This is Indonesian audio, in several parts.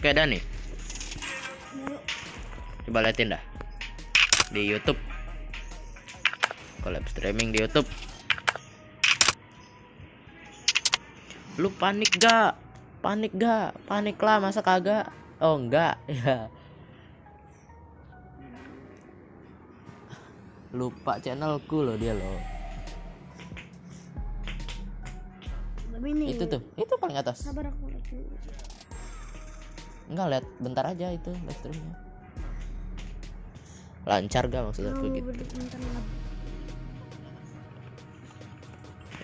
Oke dah nih. Coba liatin dah di YouTube. Collab streaming di YouTube. Lu panik gak? Panik gak? Panik lah, masa kagak? Oh enggak ya. Lupa channelku loh dia loh. Itu tuh, itu paling atas. Sabar aku lagi. Enggak, lihat bentar aja itu live streamnya. Lancar gak maksud aku gitu.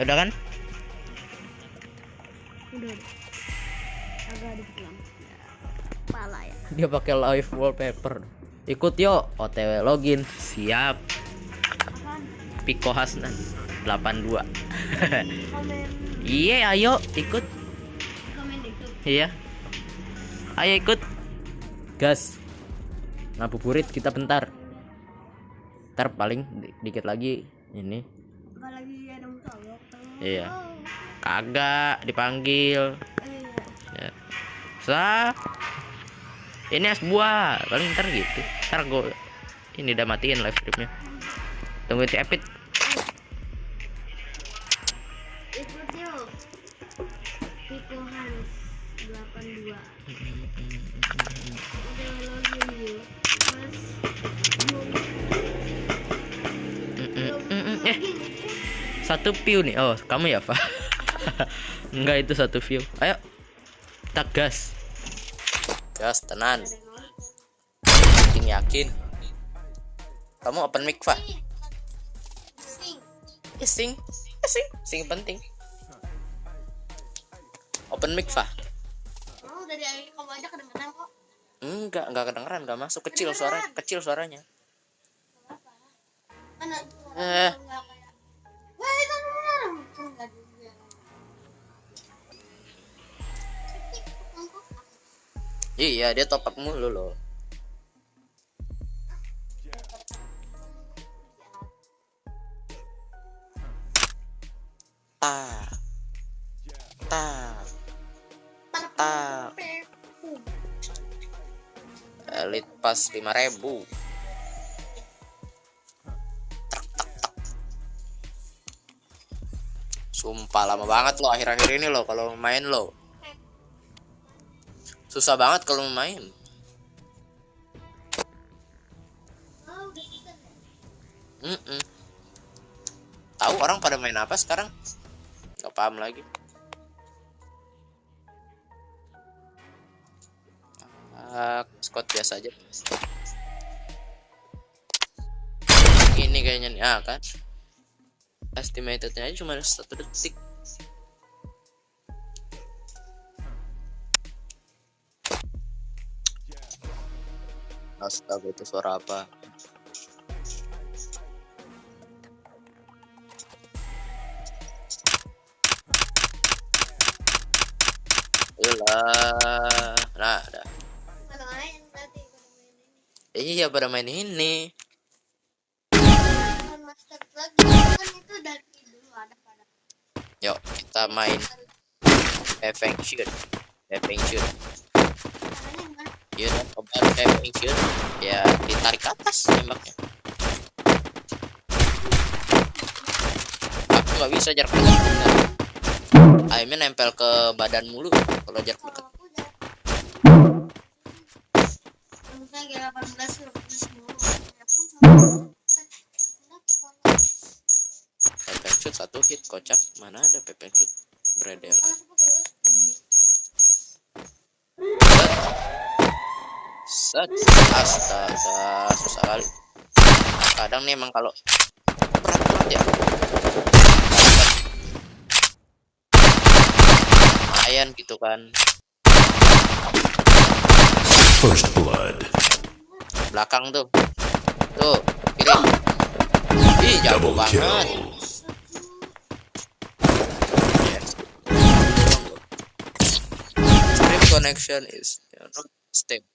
Udah kan? Udah. Agak dikit lampu. Pala ya. Dia pakai live wallpaper. Ikut yuk, OTW login. Siap. Piko Hasnan 82. Iya, ayo ikut. Iya. Ayo ikut. Gas. Ngabuburit kita bentar. Ntar paling dikit lagi ini. Lagi ada musolok. Iya. Kagak dipanggil. Ya. Ini es buah. Paling ntar gitu. Ntar gue ini udah matiin live streamnya. Tungguin si Epit. Ikut yuk. Piko Hans 82. Udah login yuk. Satu view nih. Oh, kamu ya, Pak? Enggak, itu satu view. Ayo. Kita gas. Gas tenan. Yakin. Kamu open mic, Pak? Sing penting. Open mic, Pak. Oh, dari kamu aja kedengeran kok. Enggak kedengeran, enggak masuk. Kecil suaranya. Iya, dia top up mulu loh. Elite pas 5.000. Sumpah lama banget loh akhir-akhir ini loh kalau main loh. Susah banget kalau main. Tahu orang pada main apa sekarang? Gak paham lagi. Squad biasa aja. Ini kayaknya nih, kan? Estimatednya aja cuma 1 detik. Astaga, itu suara apa? Iyalah. Nah, ada. Iya, pada main ini. Yuk, kita main Having Shoot. You know about Having Shoot? Ya, ditarik ke atas nembaknya. Aku nggak bisa jarak dekat. Aimnya nempel ke badan mulu kalau jarak dekat. Pepeng shoot 1 hit, kocak. Mana ada pepeng shoot bredel. Astaga, susah kali. Kadang nih emang kalau berat ya. Lumayan gitu kan. First blood. Belakang tuh. Tuh, kiri. Ih, jauh banget. Stream connection is not stable.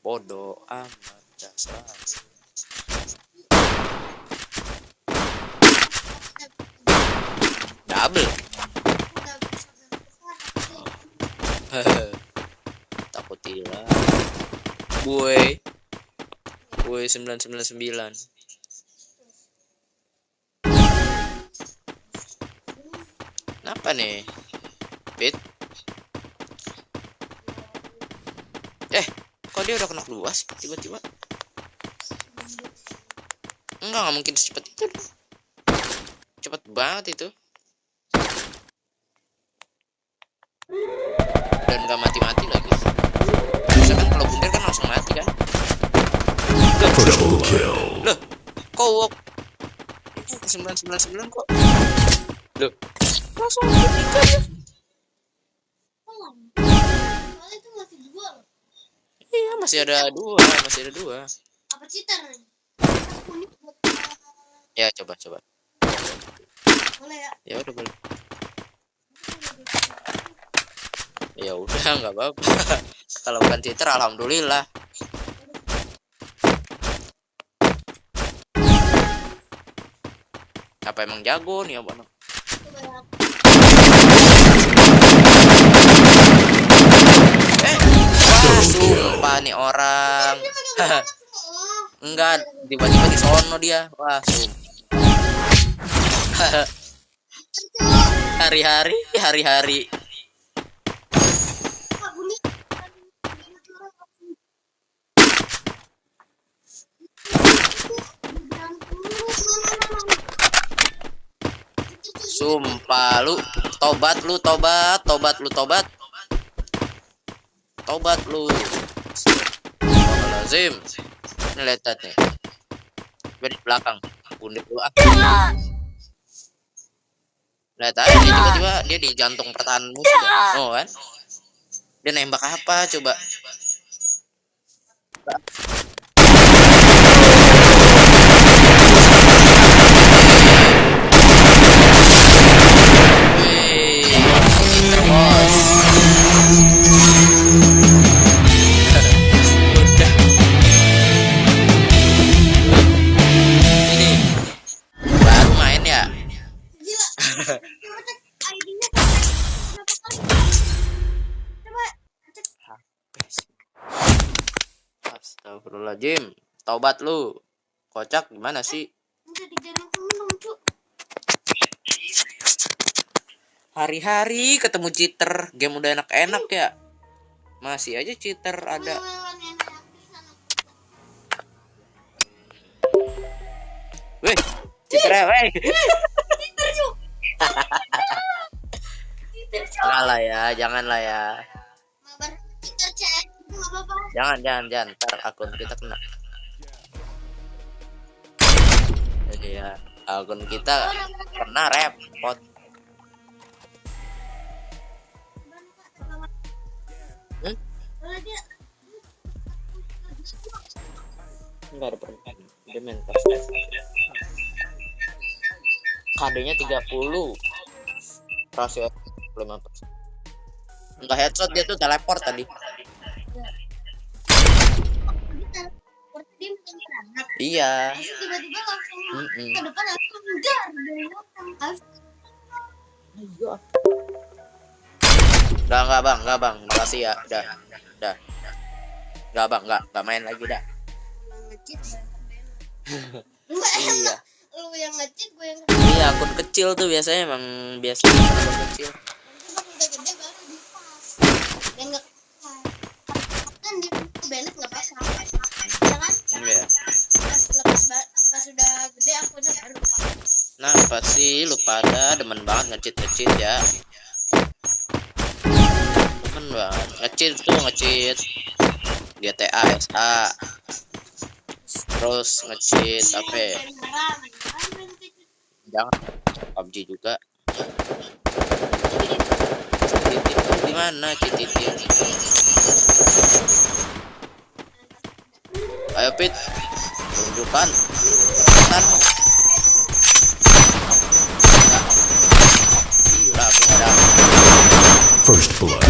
Bodoh amat dasar. Double. Boy. Boy 999. Kenapa nih? Pit. Kok dia udah kena dua sih tiba-tiba? Enggak mungkin secepat itu. Cepet banget itu. Dan gak mati-mati lagi. Biasanya kan kalau bundar kan langsung mati kan? Triple kill. Loh, kok walk? Ini 999 kok? Loh, langsung tiga ya? Soalnya itu masih dua loh. Iya, masih ada dua. Apa cheater nih? Unik buat Ya, coba. boleh ya? Ya udah boleh. Ya udah, nggak apa-apa. Kalau bukan cheater, alhamdulillah. Apa emang jago nih abang? Coba ya. Wah, sumpah nih orang. Enggak, tiba-tiba di sono dia. Wah, sumpah. Hari-hari. Sumpah lu, tobat lu. Lazim. Ini lihat nih. Di belakang. Bundar lu ah. Lihat aja nih, tiba-tiba dia di jantung pertahanan musuh. Oh kan? Dia nembak apa coba? Astagfirullahaladzim, taubat lu. Kocak gimana sih? Hari-hari ketemu cheater, game udah enak-enak ya. Masih aja cheater ada. Weh, cheater ya, weh. Jangan lah ya. Jangan, ntar akun kita kena. Iya, akun kita kena repot. Enggak ada perempuan. Dia main pas. KD-nya 30. Rasio 5%. Enggak headshot, dia tuh teleport tadi. Iya. Tiba-tiba langsung ke depan langsung enggak dari belakang. Enggak bang, makasih ya, udah. Enggak bang, enggak main lagi dah. Iya. Lu yang nge-cheat, gue yang Iya, akun kecil tuh biasanya emang akun kecil. udah gede baru di pas. Dan enggak kan di Bennett enggak apa-apa. Ya kan? Iya. Pas udah gede akunnya baru pas. Kenapa sih lu pada demen banget nge-cheat ya? Demen banget nge-cheat GTA SA. Terus nge-cheat apa? Jangan PUBG juga. Di mana cheat-cheatnya? Ayo Pit, tunjukkan kekuatanmu. Gila, aku nggak ada. First blood.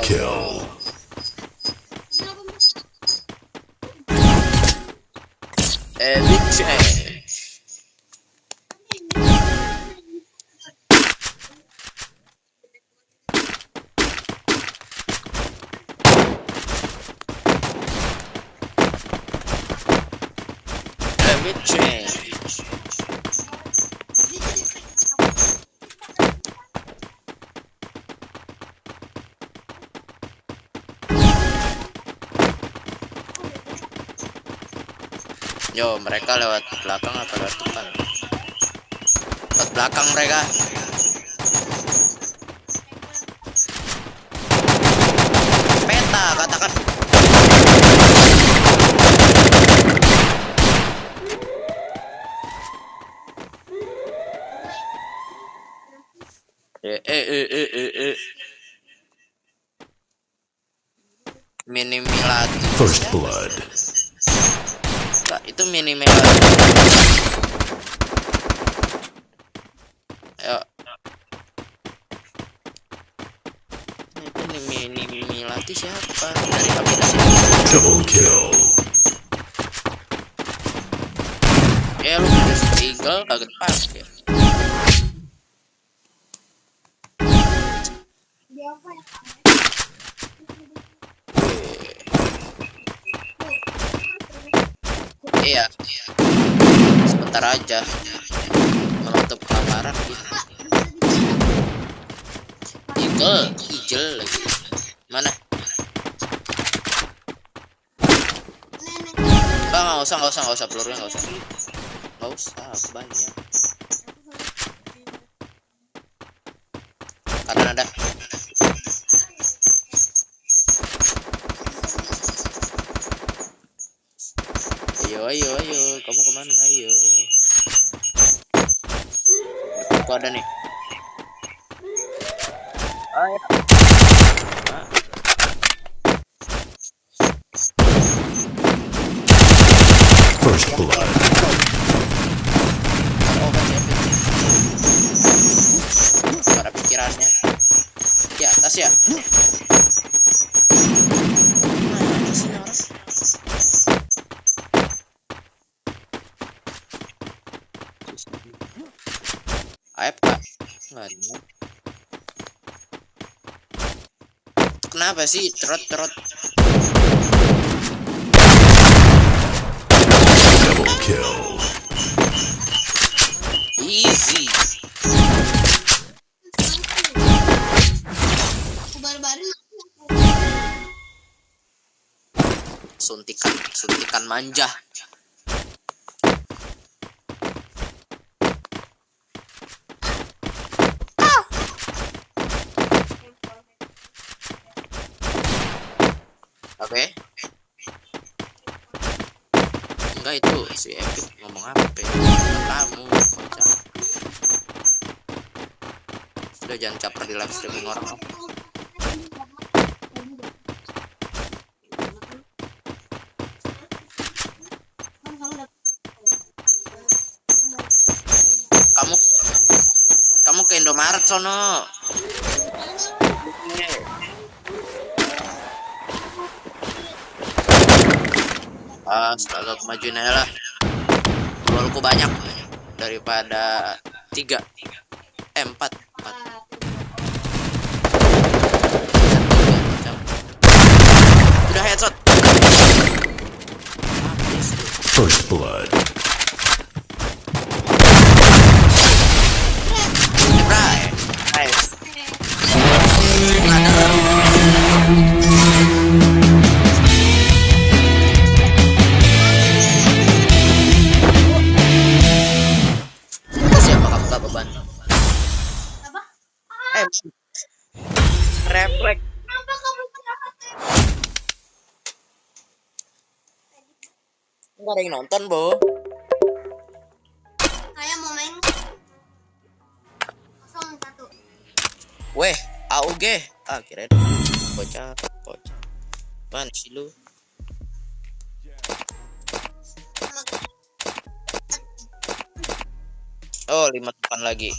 Kill. Everything. Everything. Yo, mereka lewat belakang apa lewat depan? Lewat belakang mereka. Peta, katakan. Mini Miladi. First blood. Enggak, itu mini Miladi. Ayo. Itu mini Miladi siapa? Dari aplikasi. Double kill. Ya lu punya Eagle kaget pas ya. Iya. Sebentar aja. Menutup kelaparan gitu. Eagle lagi. Mana? Nggak usah pelurunya nggak usah banyak. Kanan ada. Ayo, kamu kemana? Ayo. Aku ada nih. Ayo. First blood. Para pikirannya di atas ya. Mana sih orang? Aep Pak, nggak ada. Kenapa sih trot? Double kill. Easy. Suntikan manja. Oke. Enggak, itu si Epic ngomong apa? Kamu kocak. Udah jangan caper di live streaming orang. Kamu ke Indomaret sono. Selalu kemajuin aja lah. Golku banyak daripada 4. Udah headshot. First blood. Nice. Siapa kamu gak beban? Apa? Refleks. Kenapa kamu Enggak ada yang nonton, Bo. Saya mau main 01. Weh, AUG. Kirain bocah. Mana sih lu? Oh, 5 depan lagi.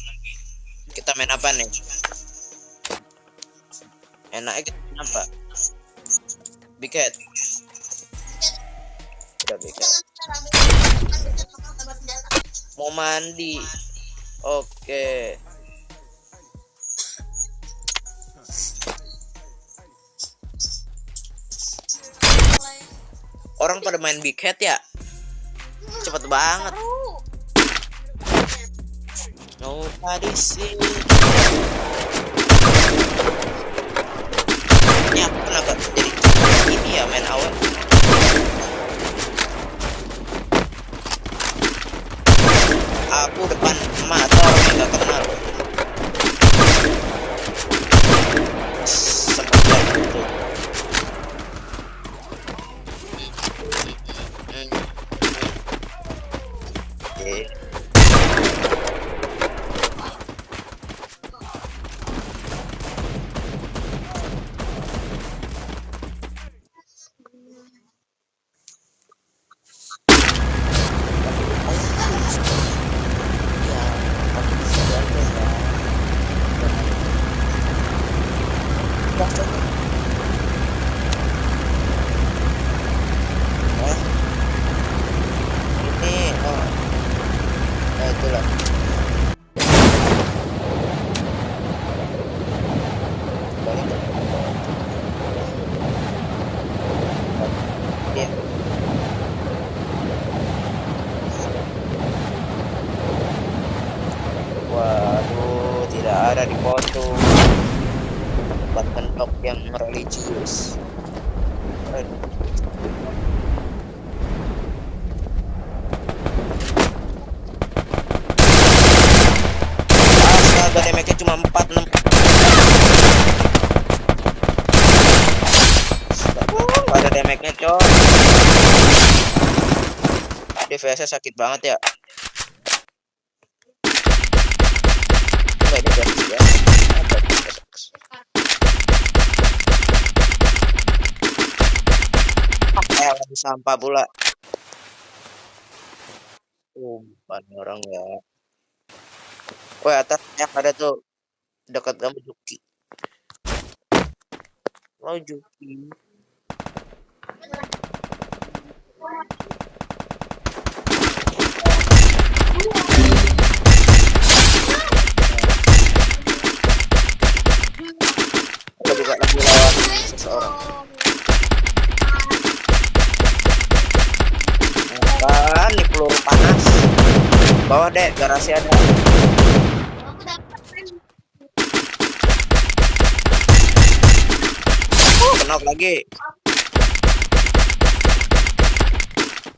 Kita main apa nih? Enaknya kita main apa? Biket. Udah biket. mandi. Oke. Orang pada main Big Head ya? Cepet banget. Nobody see. Ini aku kenapa jadi ini ya main awal. Aku depan mata orang yang gak kenal. Sempet gitu. Oke. Itulah. Iya. Waduh, tidak ada di foto. Tempat mentok yang religius. Astaga, damage-nya cuma 46. Gak ada damage-nya, coy. DPS-nya sakit banget ya. Enggak, ini DPS ya. Apa DPS? Lagi sampah pula. Umpan orang ya. Wah, atas yang ada tuh dekat kamu Juki. Oh, Juki. Aku juga lagi lawan seseorang. Kan nih peluru panas. Bawah deh, garasi ada. Kenok lagi.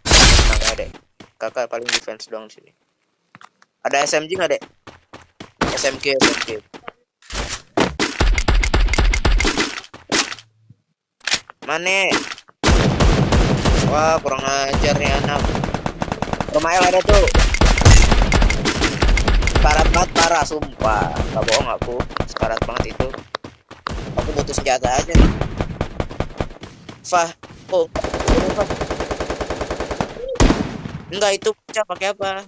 Tenang ya dek. Kakak paling defense doang di sini. Ada SMG nggak dek? SMG. Mana? Wah, kurang ajar nih anak. Rumah El ada tuh. Sekarat banget, parah sumpah. Gak bohong aku. Sekarat banget itu. Aku butuh senjata aja nih. Fah. Oh. Fah. Enggak, itu pakai apa?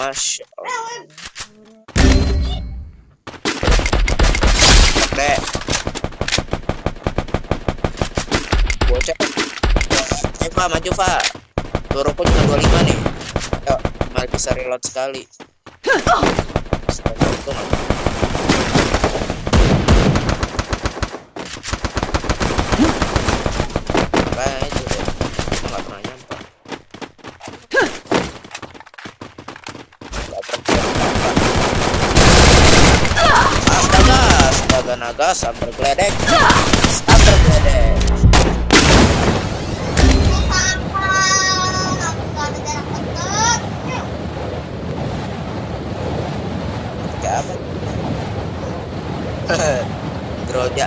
Masya Allah. Dek. Bocah. Fa, maju Fa. Turuku cuma 25 nih. Ayo, malah bisa reload sekali. Itu kayak itu deh. Nggak pernah nyampe. Astaga naga, sambar geledek. Apa? Groja.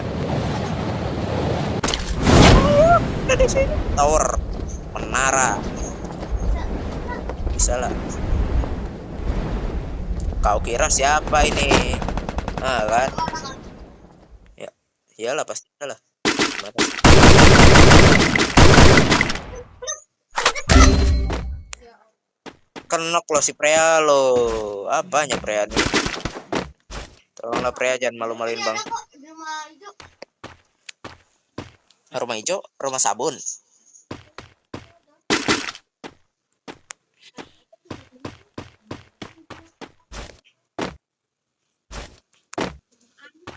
Ada di sini. Tower, menara. Bisa lah. Kau kira siapa ini? Ah kan? Ya, iyalah pasti lah. Kenok lo si Prea lo. Apanya Prea nih? Tolonglah Prea, jangan malu-maluin bang. Rumah hijau, rumah sabun.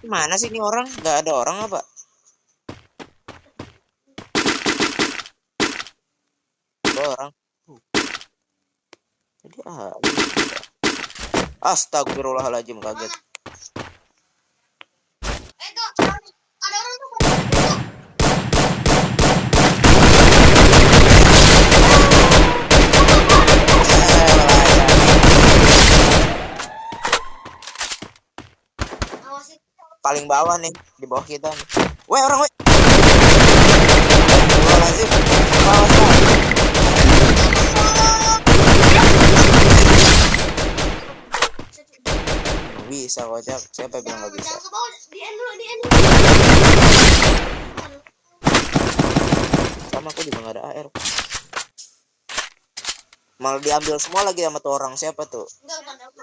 Mana sih ini orang? Gak ada orang apa? Ada orang. Jadi astagfirullahaladzim, kaget. Tuh, ada orang tuh. Awas itu. Paling bawah nih, di bawah kita nih. Weh, orang weh. Astagfirullahaladzim. Awas, bisa kocak. Siapa yang bilang nggak bisa? Jangan ke bawah, di end dulu. Sama aku juga nggak ada AR. Malah diambil semua lagi sama tuh orang. Siapa tuh? Enggak, bukan aku.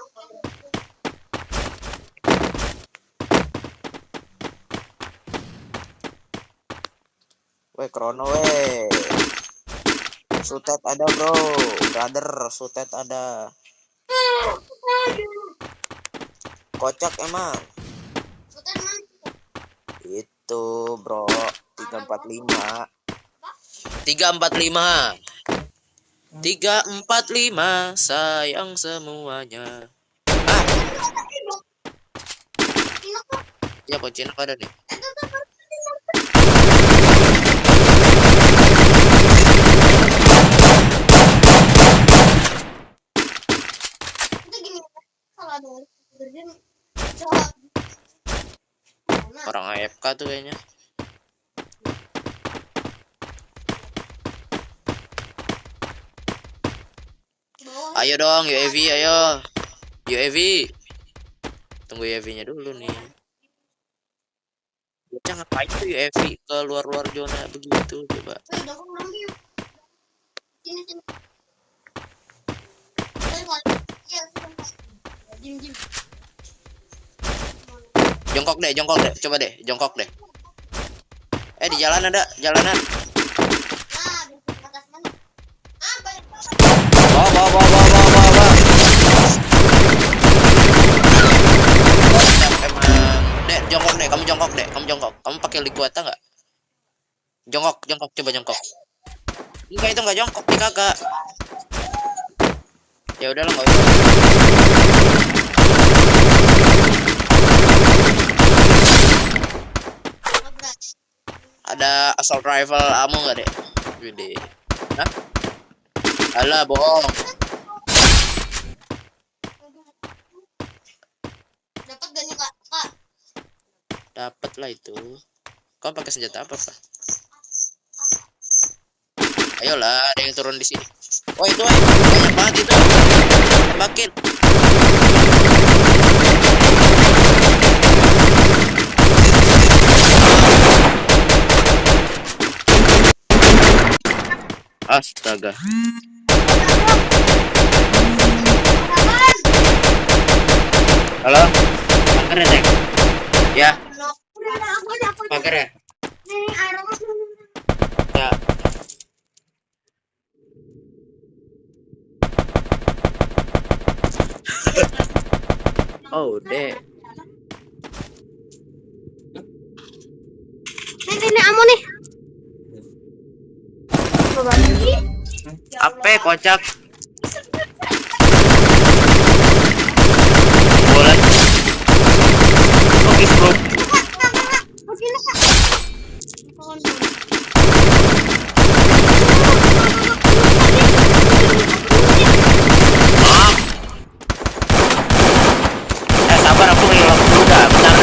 Weh, Krono weh. Sutet ada bro, brother. Sutet ada. Kocak emang. Sultan mana? Itu bro, 345. 345. 345 sayang semuanya. Ya Pocinak ada nih. Itu gini, kalau ada berjam jawab. Orang AFK tuh kayaknya. Ayo dong UAV, ayo. UAV. Tunggu UAV-nya dulu nih. Bocah ngapain tuh UAV ke luar-luar zona begitu coba. Udah aku ngambil yuk. Sini. Jim. Jongkok deh. Coba deh, jongkok deh. Di jalan ada, jalanan. Nah, di atas mana? Banyak banget. Bawa. Emang. Jongkok deh, kamu jongkok. Kamu pakai likuata nggak? Jongkok, coba jongkok. Enggak, itu nggak jongkok, di kakak. Ya udah lah, nggak usah. Ada assault rifle ammo nggak deh? Gede. Hah? Alah, bohong. Dapat gak nih kak? Dapat lah itu. Kau pakai senjata apa, Pak? Ayolah, ada yang turun di sini. Oh, itu banyak banget itu. Tembakin. Astaga. Halo? Pakai ya, Tek? Ya. Pakai ya? Ya. Oh, deh. Ini amo nih. Apa kocak? Boleh. Oke, bro. Sabar, aku ngilang dulu dah. Bentar.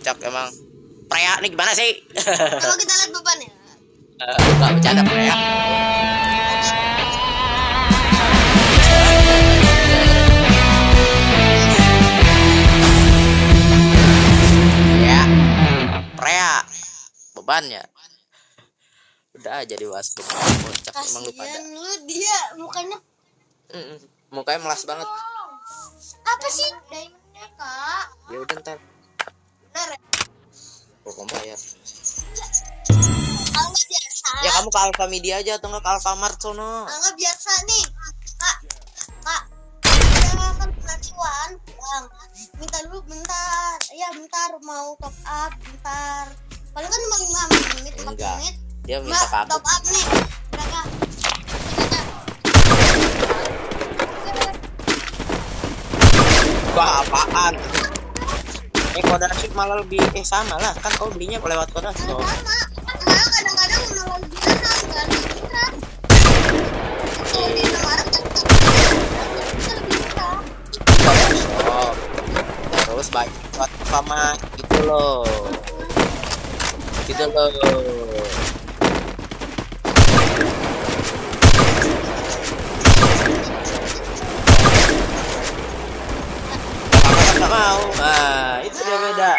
Cak emang. Prea nih gimana sih? Coba kita lihat bebannya. Enggak bercanda, Prea. Ya. Prea. Bebannya. Udah aja di wasp. Kocak emang lu pada. Kasian lu, dia mukanya. Mukanya melas banget. Apa sih? Diamondnya kak. Ya udah ntar. Bener ya? Kamu bayar. Kalau nggak biasa. Ya kamu ke Alfa Media aja atau nggak ke Alfamart sono. Kalau nggak biasa nih. Kak. Udah kan nanti Wan. Bang. minta dulu bentar. Ya bentar mau top up bentar. Paling kan cuma 5 menit 4 Enggak. menit. Dia minta Mbak, ke aku. top up nih. Berapa? Wah, apaan? Kode arsip malah lebih sama lah, kan kau belinya lewat kode arsip. Sama. Malah kadang-kadang malah lebih enak kan. Kalau di Indomaret kan kita lebih murah. Kode arsip. Terus banyak buat sama gitu loh. Gitu loh. Kakak nggak mau. Nah, itu dia beda.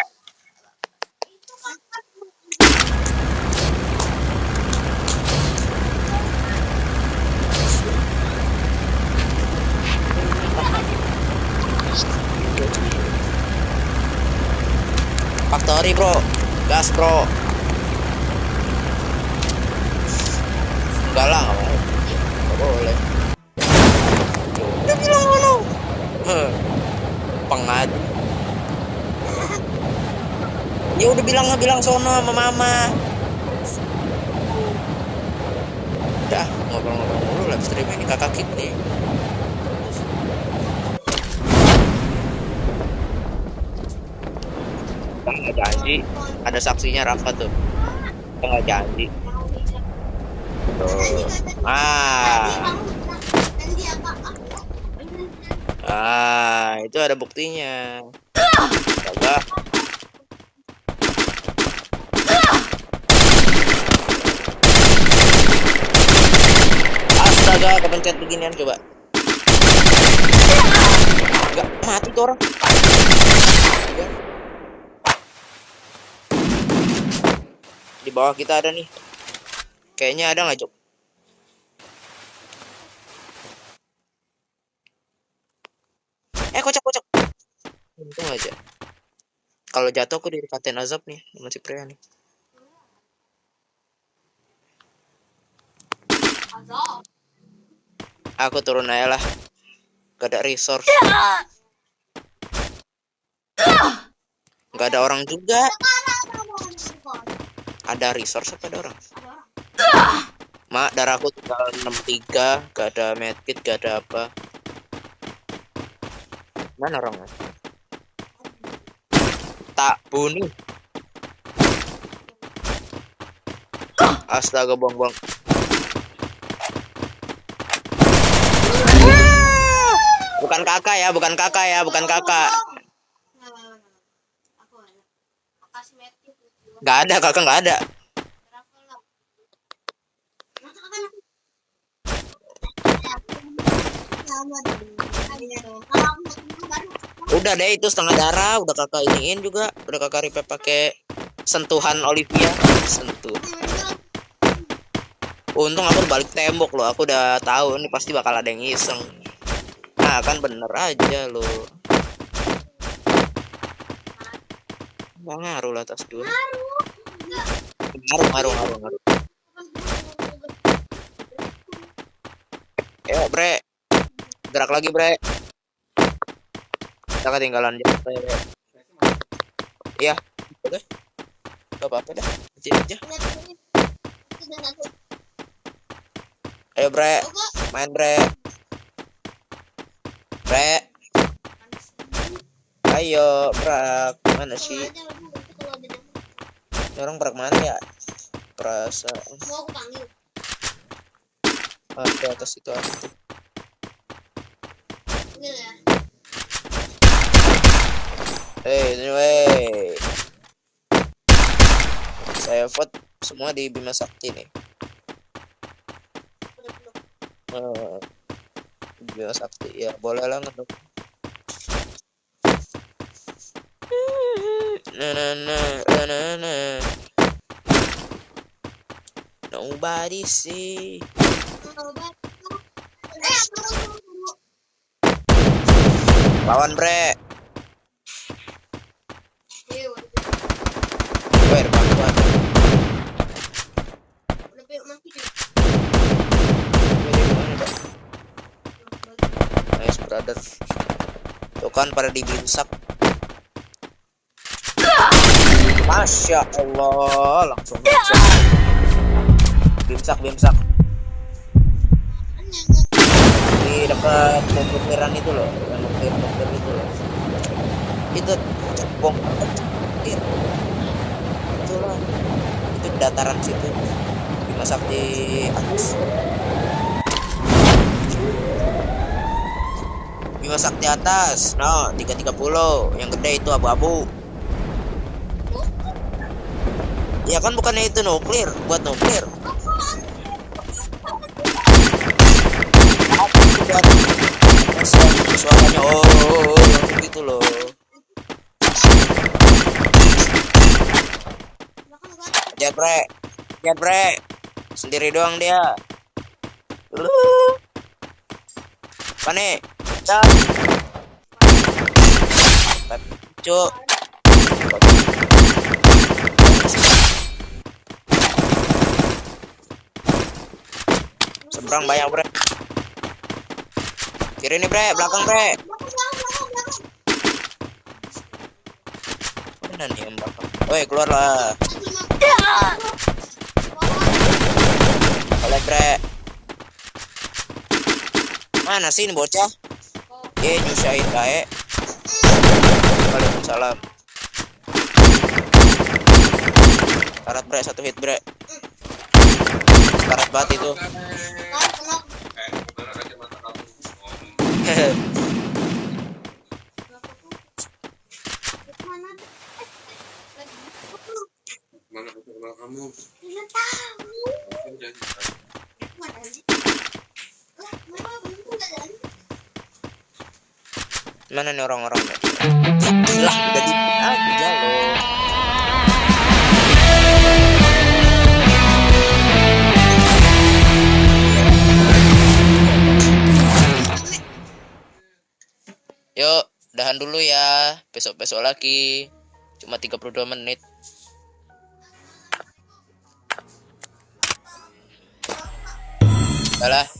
Factory bro, gas bro. Enggak lah, nggak mau. Nggak boleh. Udah bilang ngono. Pengad. Ya udah bilang sono sama mama. Udah ngobrol-ngobrol dulu live stream ini kakak kit nih. Kita nggak janji, ada saksinya Rafa tuh. Kita nggak janji. Tuh. Itu ada buktinya. Coba. Astaga, kepencet beginian coba. Enggak mati tuh orang. Di bawah kita ada nih. Kayaknya ada nggak, Cok? Kocak. Untung aja. Kalau jatuh aku dikatain azab nih, masih pria nih. Aku turun aja lah. Gak ada resource. Gak ada orang juga. Ada resource apa ada orang? Mak, darahku tinggal 63. Gak ada medkit, gak ada apa. Mana orangnya? Tak bunuh. Astaga, buang-buang. Bukan kakak ya. Gak ada, kakak gak ada. Udah deh, itu setengah darah. Udah kakak iniin juga. Udah kakak repair pakai sentuhan Olivia. Sentuh. Untung aku balik tembok loh. Aku udah tahu ini pasti bakal ada yang iseng. Nah, kan bener aja lo. Nggak ngaruh lah tas dulu. Ngaruh. Bre. Gerak lagi, Bre. Kita ketinggalan dia. Iya, udah. Gak apa-apa dah. Aja. Ayo, Bre. Main, Bre. Ayo, Brak. Mana sih? Ini orang Brak mana ya? Perasaan. Mau aku panggil. Di atas itu ada tuh. Panggil ya. Anyway. Saya vote semua di Bima Sakti nih. Bima Sakti ya, boleh lah ngedok. Nobody see. Lawan, Bre. Depan gua. Nice, brother. Tuh kan pada dibinsak. Masya Allah, langsung bimsak di dekat pembukiran itu loh, yang nuklir itu loh. Itu bom itulah, itu dataran situ dimasak di atas, no 330 yang gede itu abu-abu. Ya kan bukannya itu nuklir, buat nuklir. Suaranya gitu loh. Jebre sendiri doang dia. Pane cuk. Seberang banyak bre. Kiri nih bre, belakang bre. Mana nih yang belakang? Woi keluar lah. Oleh bre. Mana sih ini bocah? Nyusahin kae. Waalaikumsalam. Karat bre, 1 hit bre. Karat banget itu. Mana kenal kamu? Mana nih orang-orang? Lah udah di aja loh. Yuk, udahan dulu ya. Besok-besok lagi. Cuma 32 menit. Udah lah.